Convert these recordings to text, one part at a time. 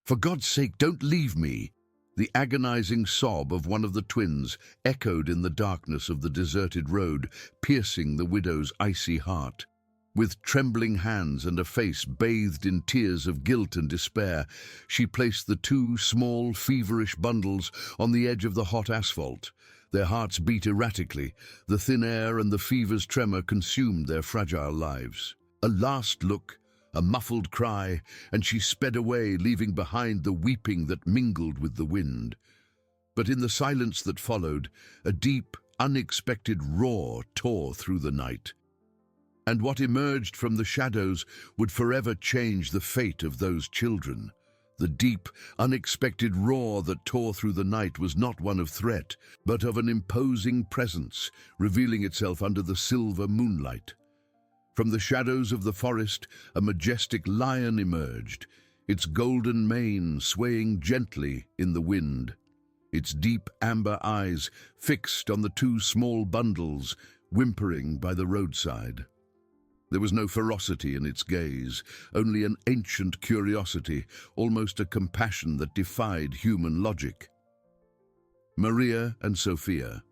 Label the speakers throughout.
Speaker 1: For God's sake, don't leave me!" The agonizing sob of one of the twins echoed in the darkness of the deserted road, piercing the widow's icy heart. With trembling hands and a face bathed in tears of guilt and despair, she placed the two small, feverish bundles on the edge of the hot asphalt. Their hearts beat erratically. The thin air and the fever's tremor consumed their fragile lives. A last look, a muffled cry, and she sped away, leaving behind the weeping that mingled with the wind. But in the silence that followed, a deep, unexpected roar tore through the night. And what emerged from the shadows would forever change the fate of those children. The deep, unexpected roar that tore through the night was not one of threat, but of an imposing presence, revealing itself under the silver moonlight. From the shadows of the forest, a majestic lion emerged, its golden mane swaying gently in the wind. Its deep amber eyes fixed on the two small bundles, whimpering by the roadside. There was no ferocity in its gaze, only an ancient curiosity, almost a compassion that defied human logic. Maria and Sophia,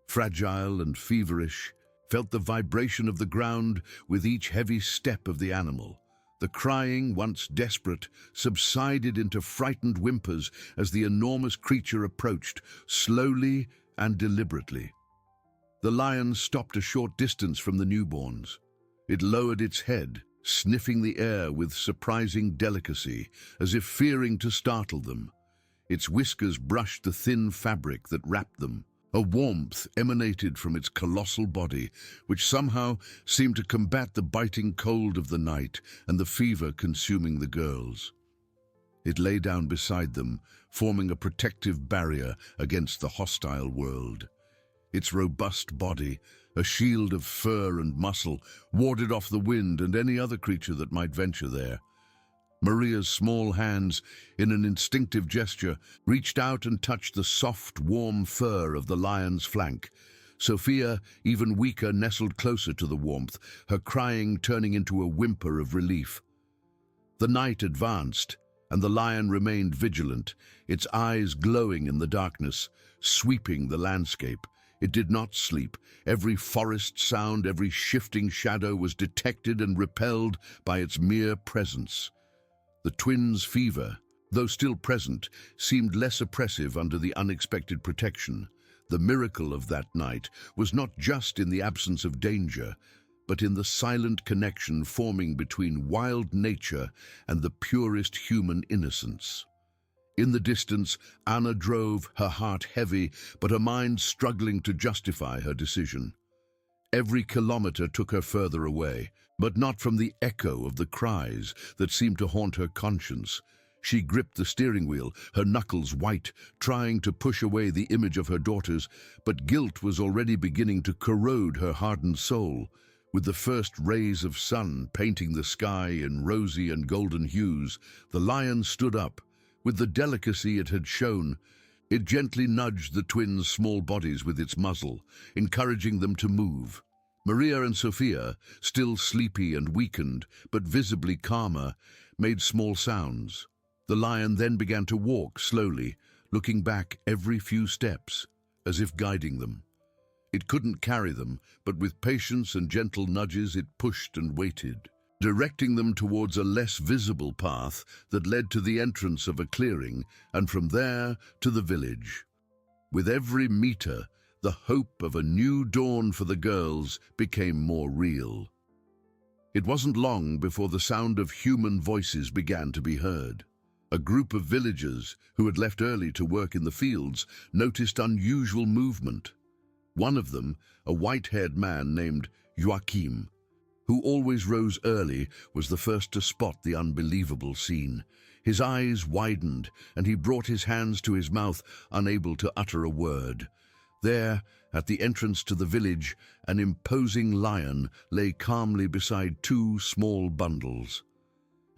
Speaker 1: fragile and feverish, felt the vibration of the ground with each heavy step of the animal. The crying, once desperate, subsided into frightened whimpers as the enormous creature approached, slowly and deliberately. The lion stopped a short distance from the newborns. It lowered its head, sniffing the air with surprising delicacy, as if fearing to startle them. Its whiskers brushed the thin fabric that wrapped them. A warmth emanated from its colossal body, which somehow seemed to combat the biting cold of the night and the fever consuming the girls. It lay down beside them, forming a protective barrier against the hostile world. Its robust body, a shield of fur and muscle, warded off the wind and any other creature that might venture there. Maria's small hands, in an instinctive gesture, reached out and touched the soft, warm fur of the lion's flank. Sophia, even weaker, nestled closer to the warmth, her crying turning into a whimper of relief. The night advanced, and the lion remained vigilant, its eyes glowing in the darkness, sweeping the landscape. It did not sleep. Every forest sound, every shifting shadow was detected and repelled by its mere presence. The twins' fever, though still present, seemed less oppressive under the unexpected protection. The miracle of that night was not just in the absence of danger, but in the silent connection forming between wild nature and the purest human innocence. In the distance, Anna drove, her heart heavy, but her mind struggling to justify her decision. Every kilometer took her further away, but not from the echo of the cries that seemed to haunt her conscience. She gripped the steering wheel, her knuckles white, trying to push away the image of her daughters, but guilt was already beginning to corrode her hardened soul. With the first rays of sun painting the sky in rosy and golden hues, the lion stood up. With the delicacy it had shown, it gently nudged the twins' small bodies with its muzzle, encouraging them to move. Maria and Sophia, still sleepy and weakened, but visibly calmer, made small sounds. The lion then began to walk slowly, looking back every few steps, as if guiding them. It couldn't carry them, but with patience and gentle nudges it pushed and waited, directing them towards a less visible path that led to the entrance of a clearing, and from there to the village. With every meter, the hope of a new dawn for the girls became more real. It wasn't long before the sound of human voices began to be heard. A group of villagers who had left early to work in the fields noticed unusual movement. One of them, a white-haired man named Joachim, who always rose early, was the first to spot the unbelievable scene. His eyes widened, and he brought his hands to his mouth, unable to utter a word. There, at the entrance to the village, an imposing lion lay calmly beside two small bundles.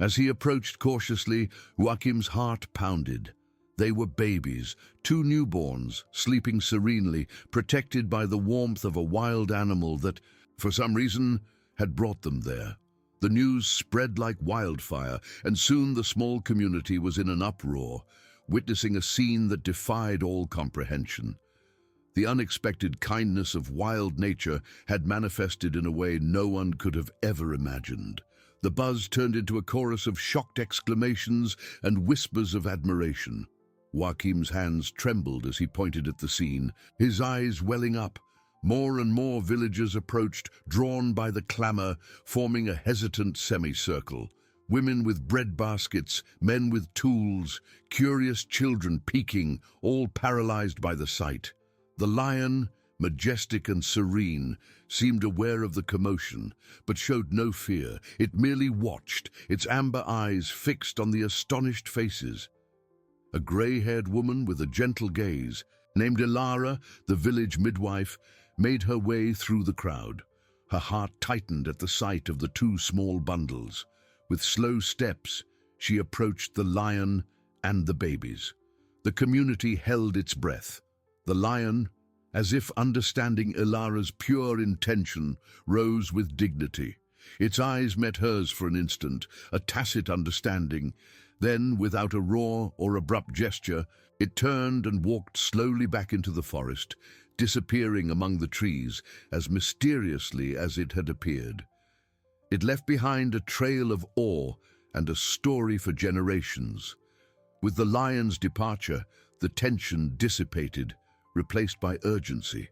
Speaker 1: As he approached cautiously, Joachim's heart pounded. They were babies, two newborns, sleeping serenely, protected by the warmth of a wild animal that, for some reason, had brought them there. The news spread like wildfire, and soon the small community was in an uproar, witnessing a scene that defied all comprehension. The unexpected kindness of wild nature had manifested in a way no one could have ever imagined. The buzz turned into a chorus of shocked exclamations and whispers of admiration. Joachim's hands trembled as he pointed at the scene, his eyes welling up. More and more villagers approached, drawn by the clamor, forming a hesitant semicircle. Women with bread baskets, men with tools, curious children peeking, all paralyzed by the sight. The lion, majestic and serene, seemed aware of the commotion, but showed no fear. It merely watched, its amber eyes fixed on the astonished faces. A gray-haired woman with a gentle gaze, named Ilara, the village midwife, made her way through the crowd. Her heart tightened at the sight of the two small bundles. With slow steps, she approached the lion and the babies. The community held its breath. The lion, as if understanding Ilara's pure intention, rose with dignity. Its eyes met hers for an instant, a tacit understanding. Then, without a roar or abrupt gesture, it turned and walked slowly back into the forest, disappearing among the trees as mysteriously as it had appeared. It left behind a trail of awe and a story for generations. With the lion's departure, the tension dissipated, replaced by urgency.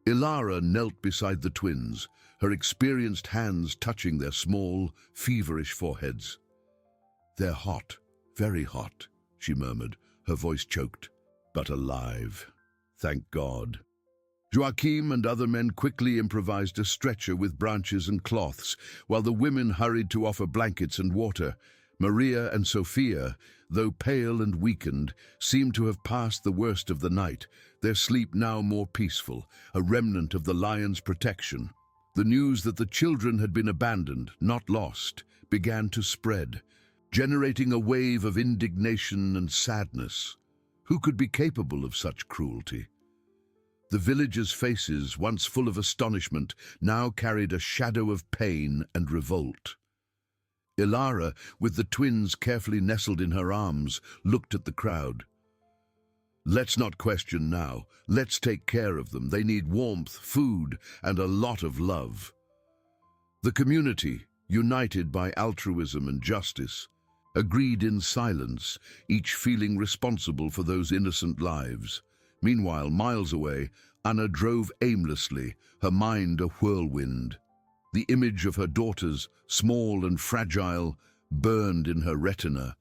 Speaker 1: Ilara knelt beside the twins, her experienced hands touching their small, feverish foreheads. "They're hot, very hot," she murmured, her voice choked. "But alive. Thank God." Joachim and other men quickly improvised a stretcher with branches and cloths, while the women hurried to offer blankets and water. Maria and Sophia, though pale and weakened, seemed to have passed the worst of the night, their sleep now more peaceful, a remnant of the lion's protection. The news that the children had been abandoned, not lost, began to spread, generating a wave of indignation and sadness. Who could be capable of such cruelty? The villagers' faces, once full of astonishment, now carried a shadow of pain and revolt. Ilara, with the twins carefully nestled in her arms, looked at the crowd. "Let's not question now. Let's take care of them. They need warmth, food, and a lot of love." The community, united by altruism and justice, agreed in silence, each feeling responsible for those innocent lives. Meanwhile, miles away, Anna drove aimlessly, her mind a whirlwind. The image of her daughters, small and fragile, burned in her retina.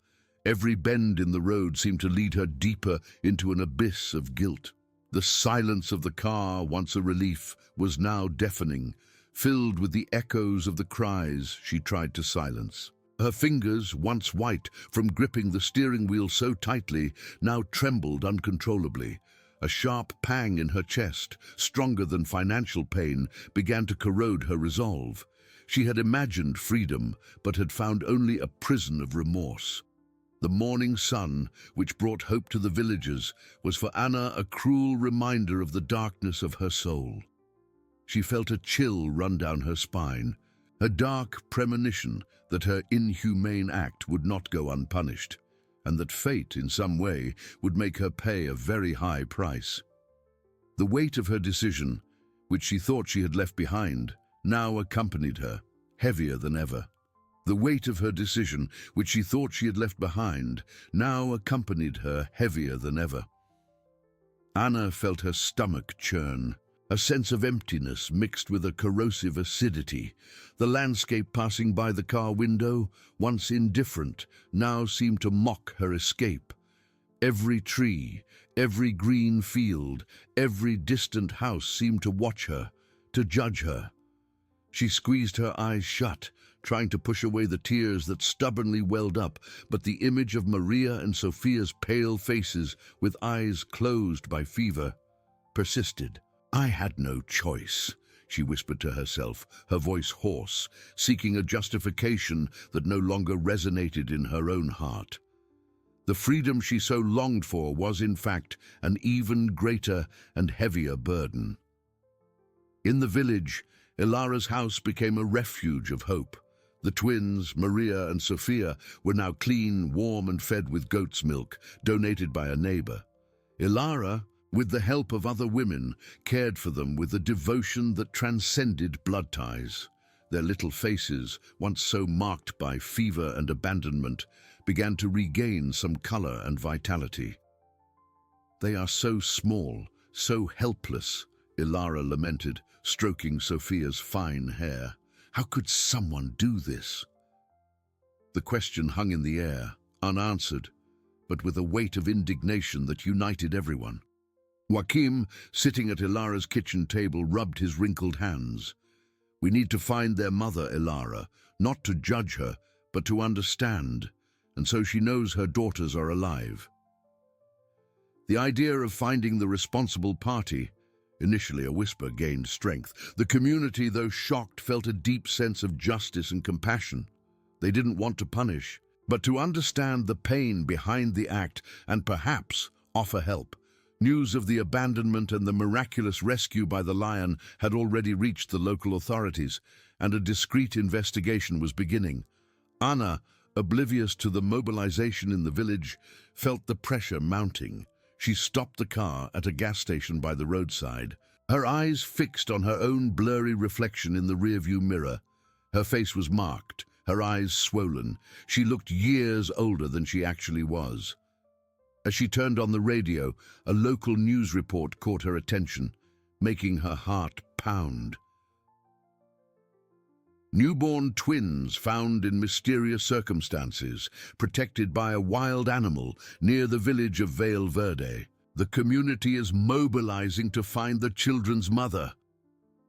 Speaker 1: Every bend in the road seemed to lead her deeper into an abyss of guilt. The silence of the car, once a relief, was now deafening, filled with the echoes of the cries she tried to silence. Her fingers, once white from gripping the steering wheel so tightly, now trembled uncontrollably. A sharp pang in her chest, stronger than financial pain, began to corrode her resolve. She had imagined freedom, but had found only a prison of remorse. The morning sun, which brought hope to the villagers, was for Anna a cruel reminder of the darkness of her soul. She felt a chill run down her spine, a dark premonition that her inhumane act would not go unpunished, and that fate, in some way, would make her pay a very high price. The weight of her decision, which she thought she had left behind, now accompanied her, heavier than ever. The weight of her decision, which she thought she had left behind, now accompanied her, heavier than ever. Anna felt her stomach churn, a sense of emptiness mixed with a corrosive acidity. The landscape passing by the car window, once indifferent, now seemed to mock her escape. Every tree, every green field, every distant house seemed to watch her, to judge her. She squeezed her eyes shut, trying to push away the tears that stubbornly welled up, but the image of Maria and Sophia's pale faces, with eyes closed by fever, persisted. "I had no choice," she whispered to herself, her voice hoarse, seeking a justification that no longer resonated in her own heart. The freedom she so longed for was, in fact, an even greater and heavier burden. In the village, Ilara's house became a refuge of hope. The twins, Maria and Sophia, were now clean, warm and fed with goat's milk, donated by a neighbor. Ilara, with the help of other women, cared for them with a devotion that transcended blood ties. Their little faces, once so marked by fever and abandonment, began to regain some color and vitality. "They are so small, so helpless," Ilara lamented, stroking Sophia's fine hair. "How could someone do this?" The question hung in the air, unanswered, but with a weight of indignation that united everyone. Joachim, sitting at Ilara's kitchen table, rubbed his wrinkled hands. "We need to find their mother, Ilara, not to judge her, but to understand, and so she knows her daughters are alive." The idea of finding the responsible party, initially a whisper, gained strength. The community, though shocked, felt a deep sense of justice and compassion. They didn't want to punish, but to understand the pain behind the act and perhaps offer help. News of the abandonment and the miraculous rescue by the lion had already reached the local authorities, and a discreet investigation was beginning. Anna, oblivious to the mobilization in the village, felt the pressure mounting. She stopped the car at a gas station by the roadside, her eyes fixed on her own blurry reflection in the rearview mirror. Her face was marked, her eyes swollen. She looked years older than she actually was. As she turned on the radio, a local news report caught her attention, making her heart pound. Newborn twins found in mysterious circumstances, protected by a wild animal near the village of Vale Verde. The community is mobilizing to find the children's mother.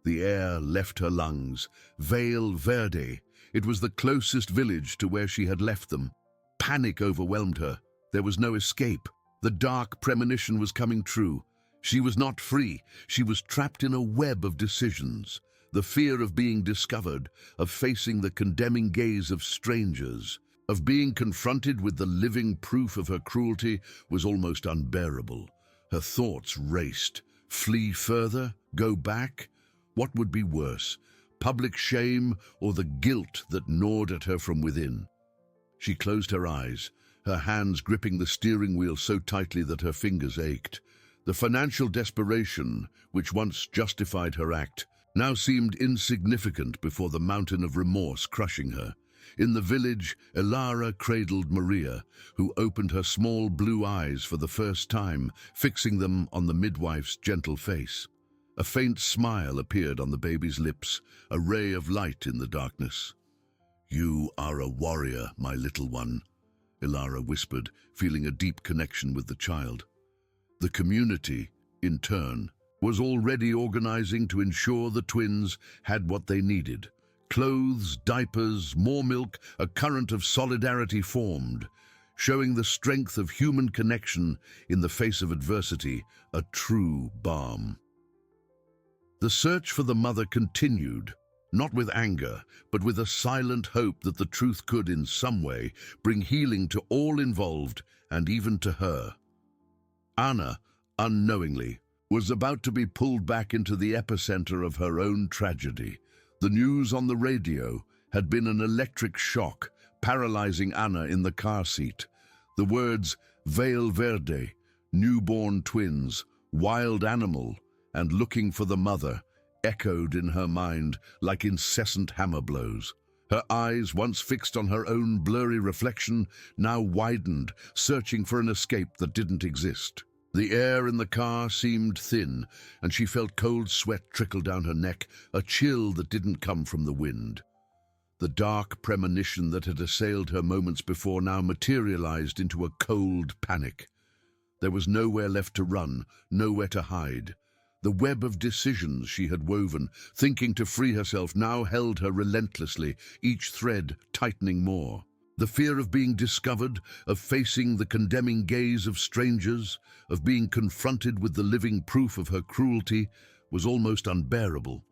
Speaker 1: The air left her lungs. Vale Verde. It was the closest village to where she had left them. Panic overwhelmed her. There was no escape. The dark premonition was coming true. She was not free. She was trapped in a web of decisions. The fear of being discovered, of facing the condemning gaze of strangers, of being confronted with the living proof of her cruelty was almost unbearable. Her thoughts raced. Flee further? Go back? What would be worse? Public shame or the guilt that gnawed at her from within? She closed her eyes, her hands gripping the steering wheel so tightly that her fingers ached. The financial desperation, which once justified her act, now seemed insignificant before the mountain of remorse crushing her. In the village, Ilara cradled Maria, who opened her small blue eyes for the first time, fixing them on the midwife's gentle face. A faint smile appeared on the baby's lips, a ray of light in the darkness. "You are a warrior, my little one," Ilara whispered, feeling a deep connection with the child. The community, in turn, was already organizing to ensure the twins had what they needed. Clothes, diapers, more milk, a current of solidarity formed, showing the strength of human connection in the face of adversity, a true balm. The search for the mother continued, not with anger, but with a silent hope that the truth could, in some way, bring healing to all involved, and even to her. Anna, unknowingly, was about to be pulled back into the epicenter of her own tragedy. The news on the radio had been an electric shock, paralyzing Anna in the car seat. The words Vale Verde, newborn twins, wild animal, and looking for the mother echoed in her mind like incessant hammer blows. Her eyes, once fixed on her own blurry reflection, now widened, searching for an escape that didn't exist. The air in the car seemed thin, and she felt cold sweat trickle down her neck, a chill that didn't come from the wind. The dark premonition that had assailed her moments before now materialized into a cold panic. There was nowhere left to run, nowhere to hide. The web of decisions she had woven, thinking to free herself, now held her relentlessly, each thread tightening more. The fear of being discovered, of facing the condemning gaze of strangers, of being confronted with the living proof of her cruelty, was almost unbearable.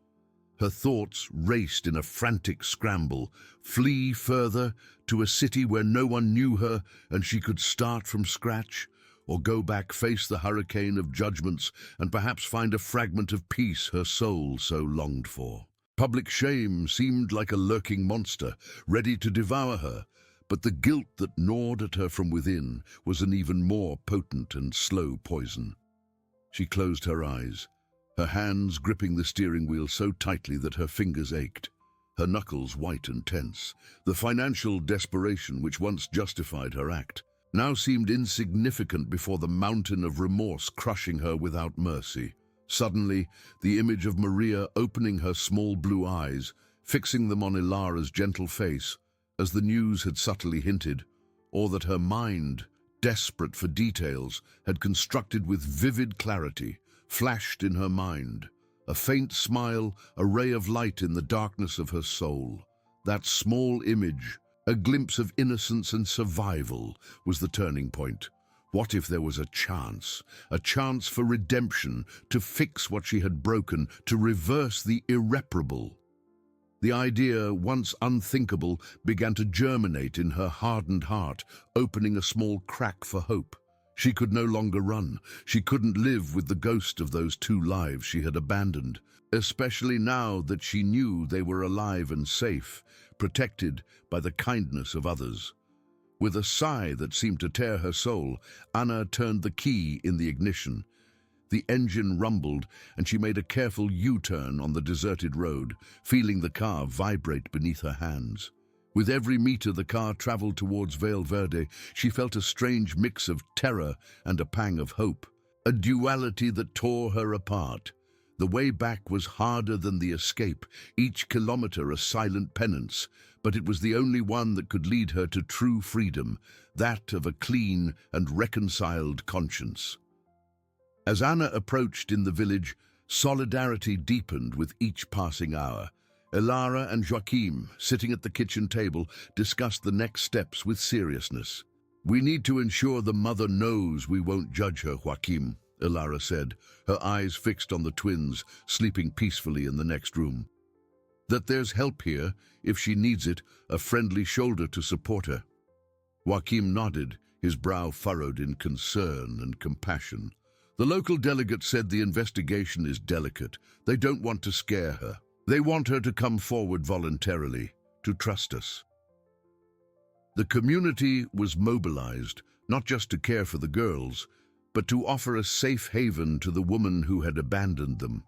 Speaker 1: Her thoughts raced in a frantic scramble, flee further to a city where no one knew her and she could start from scratch, or go back, face the hurricane of judgments, and perhaps find a fragment of peace her soul so longed for. Public shame seemed like a lurking monster, ready to devour her, but the guilt that gnawed at her from within was an even more potent and slow poison. She closed her eyes, her hands gripping the steering wheel so tightly that her fingers ached, her knuckles white and tense. The financial desperation which once justified her act now seemed insignificant before the mountain of remorse crushing her without mercy. Suddenly, the image of Maria opening her small blue eyes, fixing them on Ilara's gentle face, as the news had subtly hinted, or that her mind, desperate for details, had constructed with vivid clarity, flashed in her mind. A faint smile, a ray of light in the darkness of her soul. That small image, a glimpse of innocence and survival, was the turning point. What if there was a chance for redemption, to fix what she had broken, to reverse the irreparable? The idea, once unthinkable, began to germinate in her hardened heart, opening a small crack for hope. She could no longer run. She couldn't live with the ghost of those 2 lives she had abandoned, especially now that she knew they were alive and safe, protected by the kindness of others. With a sigh that seemed to tear her soul, Anna turned the key in the ignition. The engine rumbled, and she made a careful U-turn on the deserted road, feeling the car vibrate beneath her hands. With every meter the car traveled towards Vale Verde, she felt a strange mix of terror and a pang of hope, a duality that tore her apart. The way back was harder than the escape, each kilometer a silent penance, but it was the only one that could lead her to true freedom, that of a clean and reconciled conscience. As Anna approached in the village, solidarity deepened with each passing hour. Ilara and Joachim, sitting at the kitchen table, discussed the next steps with seriousness. "We need to ensure the mother knows we won't judge her, Joachim," Ilara said, her eyes fixed on the twins, sleeping peacefully in the next room. "That there's help here, if she needs it, a friendly shoulder to support her." Joachim nodded, his brow furrowed in concern and compassion. "The local delegate said the investigation is delicate. They don't want to scare her. They want her to come forward voluntarily, to trust us." The community was mobilized, not just to care for the girls, but to offer a safe haven to the woman who had abandoned them.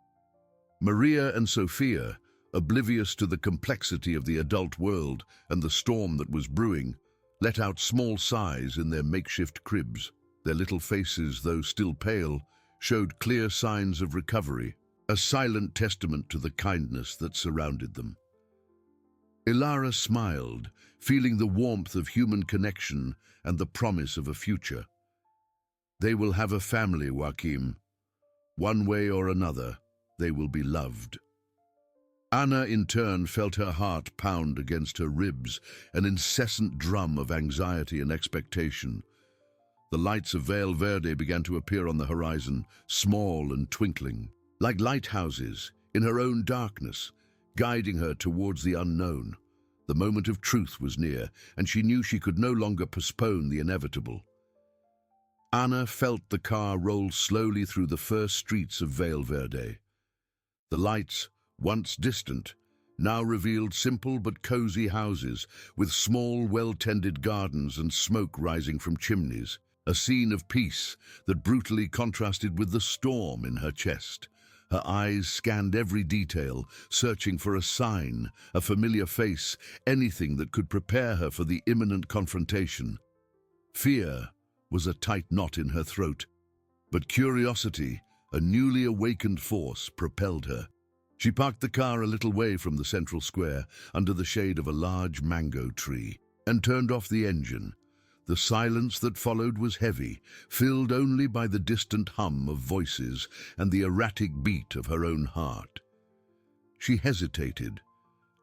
Speaker 1: Maria and Sophia, oblivious to the complexity of the adult world and the storm that was brewing, let out small sighs in their makeshift cribs. Their little faces, though still pale, showed clear signs of recovery, a silent testament to the kindness that surrounded them. Ilara smiled, feeling the warmth of human connection and the promise of a future. "They will have a family, Joachim. One way or another, they will be loved." Anna, in turn, felt her heart pound against her ribs, an incessant drum of anxiety and expectation. The lights of Vale Verde began to appear on the horizon, small and twinkling, like lighthouses in her own darkness, guiding her towards the unknown. The moment of truth was near, and she knew she could no longer postpone the inevitable. Anna felt the car roll slowly through the first streets of Vale Verde. The lights, once distant, now revealed simple but cozy houses with small, well-tended gardens and smoke rising from chimneys, a scene of peace that brutally contrasted with the storm in her chest. Her eyes scanned every detail, searching for a sign, a familiar face, anything that could prepare her for the imminent confrontation. Fear was a tight knot in her throat, but curiosity, a newly awakened force, propelled her. She parked the car a little way from the central square, under the shade of a large mango tree, and turned off the engine. The silence that followed was heavy, filled only by the distant hum of voices and the erratic beat of her own heart. She hesitated,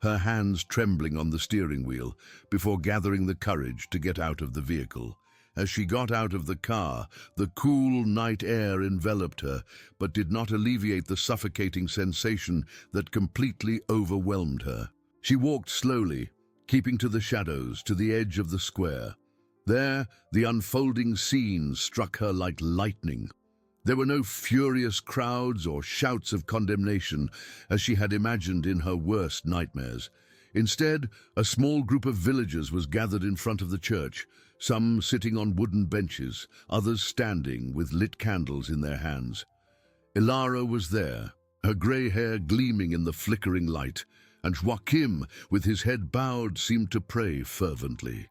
Speaker 1: her hands trembling on the steering wheel, before gathering the courage to get out of the vehicle. As she got out of the car, the cool night air enveloped her, but did not alleviate the suffocating sensation that completely overwhelmed her. She walked slowly, keeping to the shadows, to the edge of the square. There, the unfolding scene struck her like lightning. There were no furious crowds or shouts of condemnation as she had imagined in her worst nightmares. Instead, a small group of villagers was gathered in front of the church, some sitting on wooden benches, others standing with lit candles in their hands. Ilara was there, her grey hair gleaming in the flickering light, and Joachim, with his head bowed, seemed to pray fervently.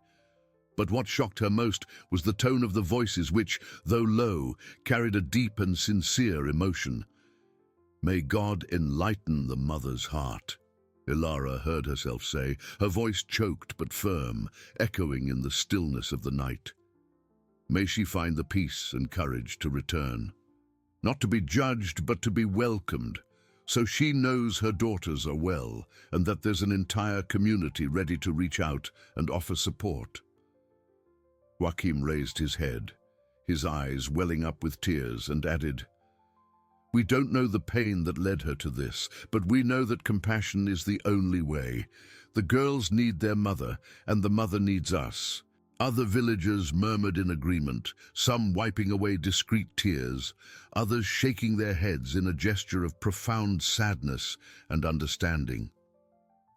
Speaker 1: But what shocked her most was the tone of the voices which, though low, carried a deep and sincere emotion. "May God enlighten the mother's heart," Ilara heard herself say, her voice choked but firm, echoing in the stillness of the night. "May she find the peace and courage to return. Not to be judged, but to be welcomed, so she knows her daughters are well and that there's an entire community ready to reach out and offer support." Joachim raised his head, his eyes welling up with tears, and added, "We don't know the pain that led her to this, but we know that compassion is the only way. The girls need their mother, and the mother needs us." Other villagers murmured in agreement, some wiping away discreet tears, others shaking their heads in a gesture of profound sadness and understanding.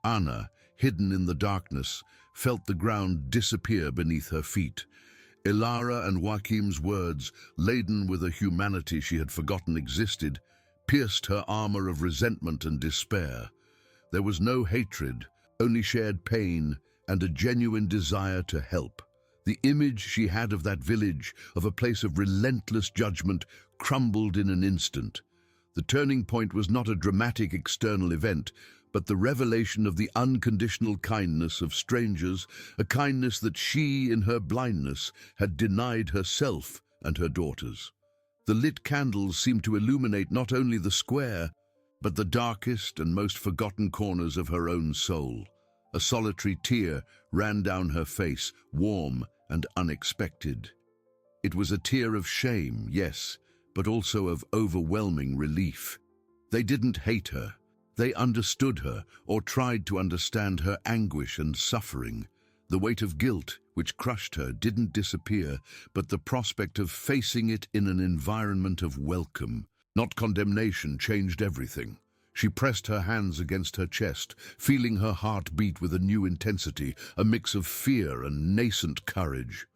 Speaker 1: Anna, hidden in the darkness, felt the ground disappear beneath her feet. Ilara and Joachim's words, laden with a humanity she had forgotten existed, pierced her armor of resentment and despair. There was no hatred, only shared pain and a genuine desire to help. The image she had of that village, of a place of relentless judgment, crumbled in an instant. The turning point was not a dramatic external event, but the revelation of the unconditional kindness of strangers, a kindness that she, in her blindness, had denied herself and her daughters. The lit candles seemed to illuminate not only the square, but the darkest and most forgotten corners of her own soul. A solitary tear ran down her face, warm and unexpected. It was a tear of shame, yes, but also of overwhelming relief. They didn't hate her. They understood her, or tried to understand her anguish and suffering. The weight of guilt, which crushed her, didn't disappear, but the prospect of facing it in an environment of welcome, not condemnation, changed everything. She pressed her hands against her chest, feeling her heart beat with a new intensity, a mix of fear and nascent courage.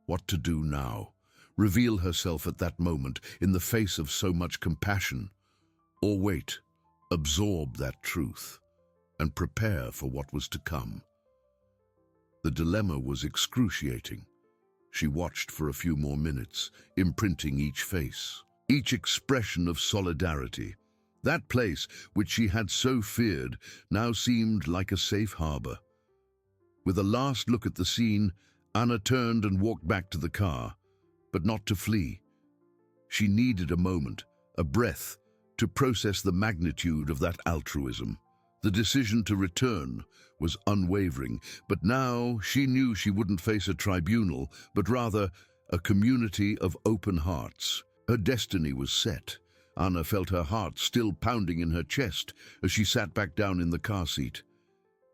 Speaker 1: What to do now? Reveal herself at that moment in the face of so much compassion? Or wait, absorb that truth, and prepare for what was to come? The dilemma was excruciating. She watched for a few more minutes, imprinting each face, each expression of solidarity. That place, which she had so feared, now seemed like a safe harbor. With a last look at the scene, Anna turned and walked back to the car, but not to flee. She needed a moment, a breath, to process the magnitude of that altruism. The decision to return was unwavering, but now she knew she wouldn't face a tribunal, but rather a community of open hearts. Her destiny was set. Anna felt her heart still pounding in her chest as she sat back down in the car seat.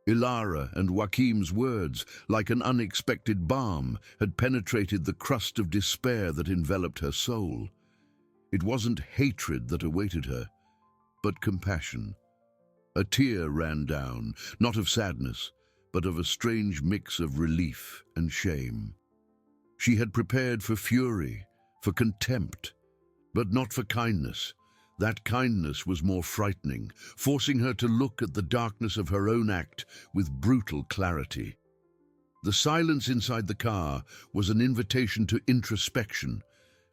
Speaker 1: Ilara and Joachim's words, like an unexpected balm, had penetrated the crust of despair that enveloped her soul. It wasn't hatred that awaited her, but compassion. A tear ran down, not of sadness, but of a strange mix of relief and shame. She had prepared for fury, for contempt, but not for kindness. That kindness was more frightening, forcing her to look at the darkness of her own act with brutal clarity. The silence inside the car was an invitation to introspection,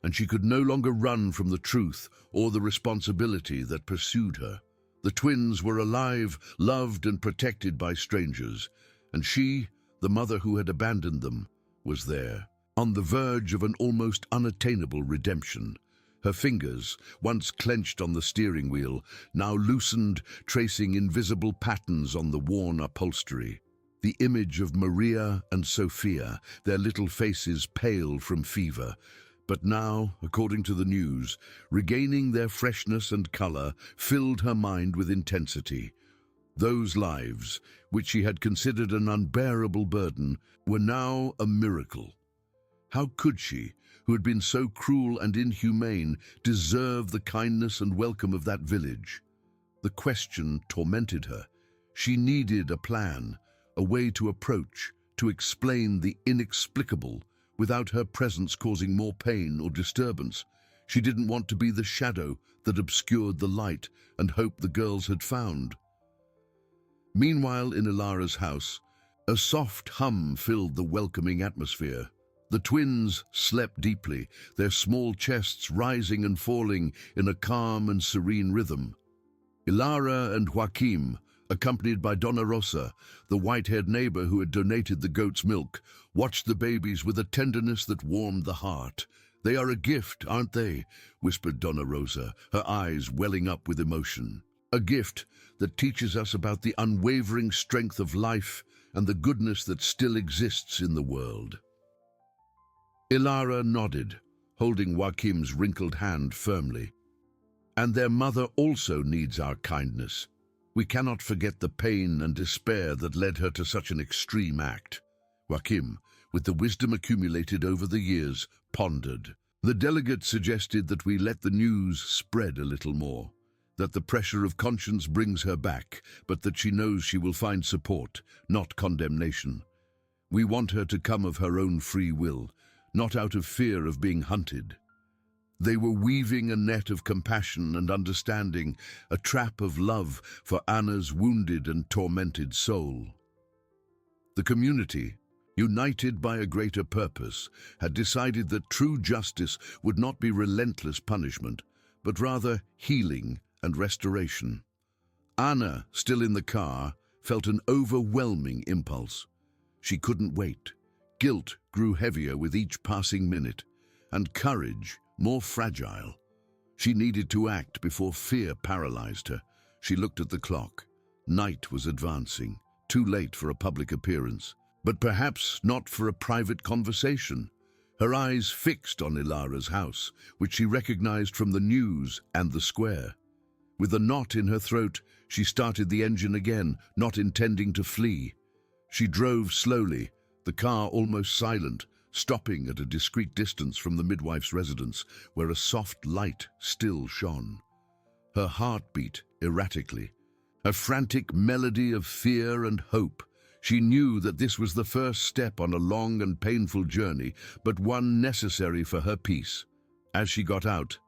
Speaker 1: and she could no longer run from the truth or the responsibility that pursued her. The twins were alive, loved and protected by strangers, and she, the mother who had abandoned them, was there, on the verge of an almost unattainable redemption. Her fingers, once clenched on the steering wheel, now loosened, tracing invisible patterns on the worn upholstery. The image of Maria and Sophia, their little faces pale from fever, but now, according to the news, regaining their freshness and color, filled her mind with intensity. Those lives, which she had considered an unbearable burden, were now a miracle. How could she, who had been so cruel and inhumane, deserve the kindness and welcome of that village? The question tormented her. She needed a plan, a way to approach, to explain the inexplicable, without her presence causing more pain or disturbance. She didn't want to be the shadow that obscured the light and hope the girls had found. Meanwhile, in Ilara's house, a soft hum filled the welcoming atmosphere. The twins slept deeply, their small chests rising and falling in a calm and serene rhythm. Ilara and Joaquim, accompanied by Donna Rosa, the white-haired neighbor who had donated the goat's milk, watched the babies with a tenderness that warmed the heart. "They are a gift, aren't they?" whispered Donna Rosa, her eyes welling up with emotion. "A gift that teaches us about the unwavering strength of life and the goodness that still exists in the world." Ilara nodded, holding Joaquim's wrinkled hand firmly. "And their mother also needs our kindness. We cannot forget the pain and despair that led her to such an extreme act." Joaquim, with the wisdom accumulated over the years, pondered. "The delegate suggested that we let the news spread a little more, that the pressure of conscience brings her back, but that she knows she will find support, not condemnation. We want her to come of her own free will, not out of fear of being hunted." They were weaving a net of compassion and understanding, a trap of love for Anna's wounded and tormented soul. The community, united by a greater purpose, had decided that true justice would not be relentless punishment, but rather healing and restoration. Anna, still in the car, felt an overwhelming impulse. She couldn't wait. Guilt grew heavier with each passing minute, and courage more fragile. She needed to act before fear paralyzed her. She looked at the clock. Night was advancing, too late for a public appearance, but perhaps not for a private conversation. Her eyes fixed on Ilara's house, which she recognized from the news and the square. With a knot in her throat, she started the engine again, not intending to flee. She drove slowly, the car almost silent, stopping at a discreet distance from the midwife's residence, where a soft light still shone. Her heart beat erratically, a frantic melody of fear and hope. She knew that this was the first step on a long and painful journey, but one necessary for her peace. As she got out,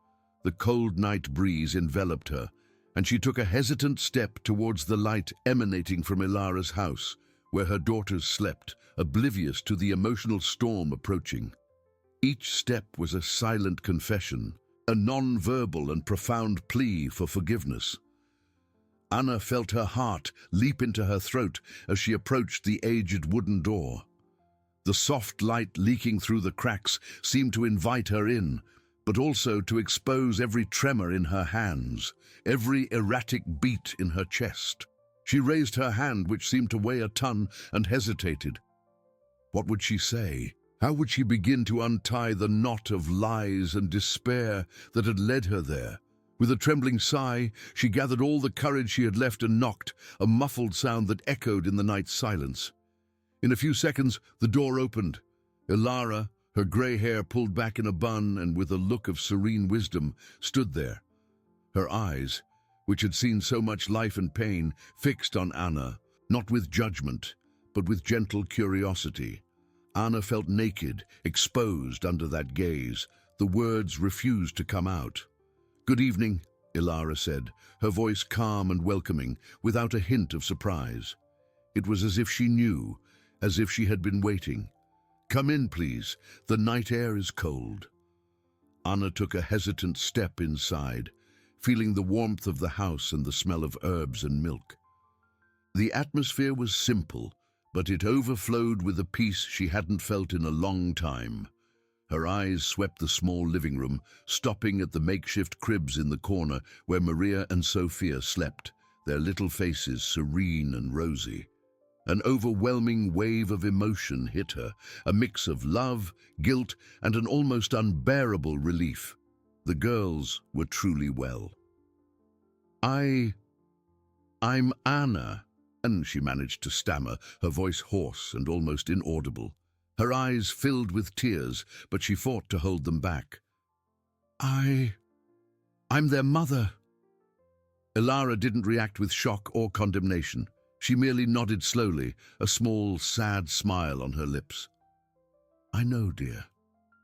Speaker 1: the cold night breeze enveloped her, and she took a hesitant step towards the light emanating from Ilara's house, where her daughters slept, oblivious to the emotional storm approaching. Each step was a silent confession, a non-verbal and profound plea for forgiveness. Anna felt her heart leap into her throat as she approached the aged wooden door. The soft light leaking through the cracks seemed to invite her in, but also to expose every tremor in her hands, every erratic beat in her chest. She raised her hand, which seemed to weigh a ton, and hesitated. What would she say? How would she begin to untie the knot of lies and despair that had led her there? With a trembling sigh, she gathered all the courage she had left and knocked, a muffled sound that echoed in the night's silence. In a few seconds, the door opened. Ilara, her grey hair pulled back in a bun and with a look of serene wisdom, stood there. Her eyes, which had seen so much life and pain, fixed on Anna, not with judgment, but with gentle curiosity. Anna felt naked, exposed under that gaze. The words refused to come out. "Good evening," Ilara said, her voice calm and welcoming, without a hint of surprise. It was as if she knew, as if she had been waiting. "Come in, please. The night air is cold." Anna took a hesitant step inside, feeling the warmth of the house and the smell of herbs and milk. The atmosphere was simple, but it overflowed with a peace she hadn't felt in a long time. Her eyes swept the small living room, stopping at the makeshift cribs in the corner where Maria and Sophia slept, their little faces serene and rosy. An overwhelming wave of emotion hit her, a mix of love, guilt, and an almost unbearable relief. The girls were truly well. I'm Anna," and she managed to stammer, her voice hoarse and almost inaudible. Her eyes filled with tears, but she fought to hold them back. I'm their mother. Ilara didn't react with shock or condemnation. She merely nodded slowly, a small, sad smile on her lips. I know, dear.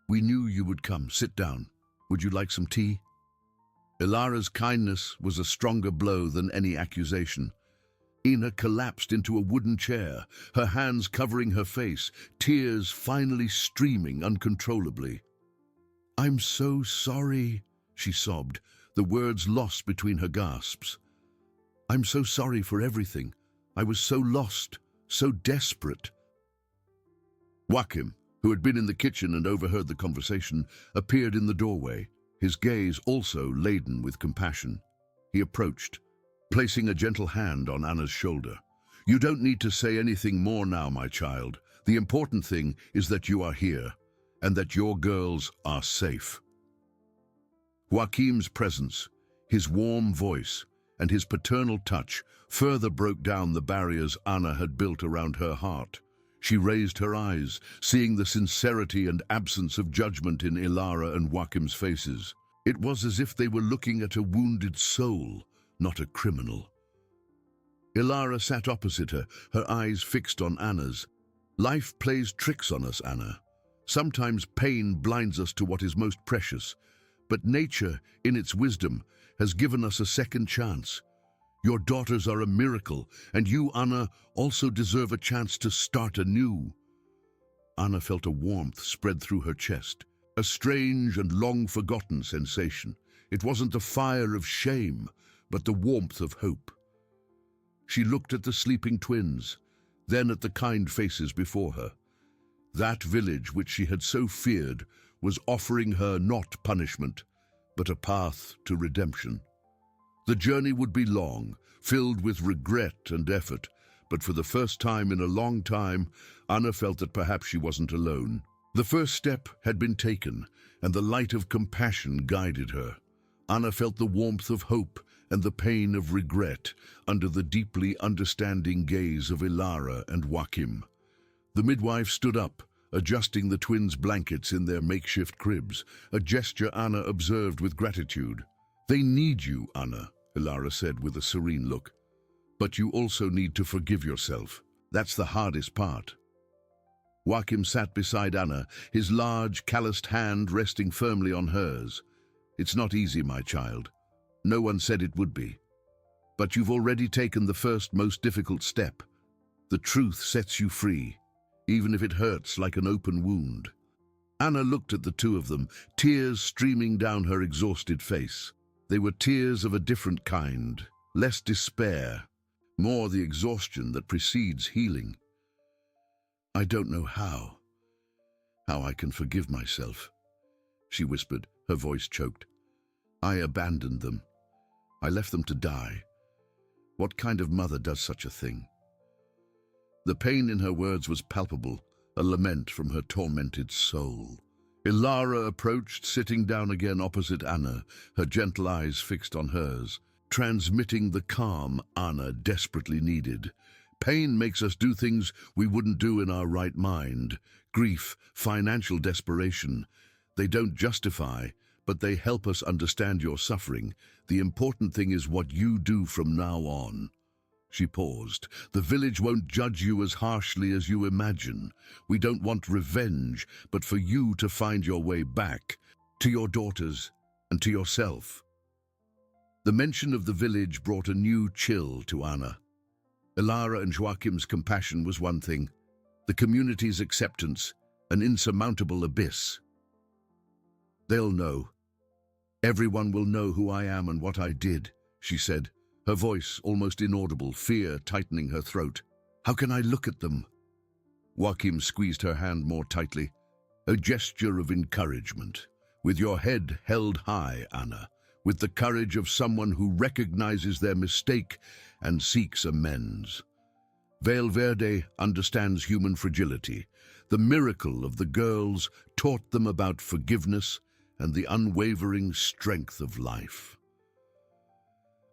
Speaker 1: We knew you would come. Sit down. Would you like some tea? Ilara's kindness was a stronger blow than any accusation. Ina collapsed into a wooden chair, her hands covering her face, tears finally streaming uncontrollably. I'm so sorry, she sobbed, the words lost between her gasps. I'm so sorry for everything. I was so lost, so desperate. Joachim, who had been in the kitchen and overheard the conversation, appeared in the doorway, his gaze also laden with compassion. He approached, placing a gentle hand on Anna's shoulder. You don't need to say anything more now, my child. The important thing is that you are here, and that your girls are safe. Joachim's presence, his warm voice, and his paternal touch further broke down the barriers Anna had built around her heart. She raised her eyes, seeing the sincerity and absence of judgment in Ilara and Joachim's faces. It was as if they were looking at a wounded soul, not a criminal. Ilara sat opposite her, her eyes fixed on Anna's. Life plays tricks on us, Anna. Sometimes pain blinds us to what is most precious, but nature, in its wisdom, has given us a second chance. Your daughters are a miracle, and you, Anna, also deserve a chance to start anew. Anna felt a warmth spread through her chest, a strange and long-forgotten sensation. It wasn't the fire of shame, but the warmth of hope. She looked at the sleeping twins, then at the kind faces before her. That village which she had so feared was offering her not punishment, but a path to redemption. The journey would be long, filled with regret and effort, but for the first time in a long time, Anna felt that perhaps she wasn't alone. The first step had been taken, and the light of compassion guided her. Anna felt the warmth of hope and the pain of regret under the deeply understanding gaze of Ilara and Joachim. The midwife stood up, adjusting the twins' blankets in their makeshift cribs, a gesture Anna observed with gratitude. They need you, Anna, Ilara said with a serene look. But you also need to forgive yourself. That's the hardest part. Joachim sat beside Anna, his large, calloused hand resting firmly on hers. It's not easy, my child. No one said it would be. But you've already taken the first, most difficult step. The truth sets you free, even if it hurts like an open wound. Anna looked at the two of them, tears streaming down her exhausted face. They were tears of a different kind, less despair, more the exhaustion that precedes healing. I don't know how I can forgive myself, she whispered, her voice choked. I abandoned them. I left them to die. What kind of mother does such a thing? The pain in her words was palpable, a lament from her tormented soul. Ilara approached, sitting down again opposite Anna, her gentle eyes fixed on hers, transmitting the calm Anna desperately needed. Pain makes us do things we wouldn't do in our right mind. Grief, financial desperation. They don't justify, but they help us understand your suffering. The important thing is what you do from now on. She paused. The village won't judge you as harshly as you imagine. We don't want revenge, but for you to find your way back, to your daughters and to yourself. The mention of the village brought a new chill to Anna. Ilara and Joachim's compassion was one thing, the community's acceptance, an insurmountable abyss. They'll know. Everyone will know who I am and what I did, she said, her voice almost inaudible, fear tightening her throat. How can I look at them? Joachim squeezed her hand more tightly, a gesture of encouragement. With your head held high, Anna, with the courage of someone who recognizes their mistake and seeks amends. Valverde understands human fragility. The miracle of the girls taught them about forgiveness and the unwavering strength of life.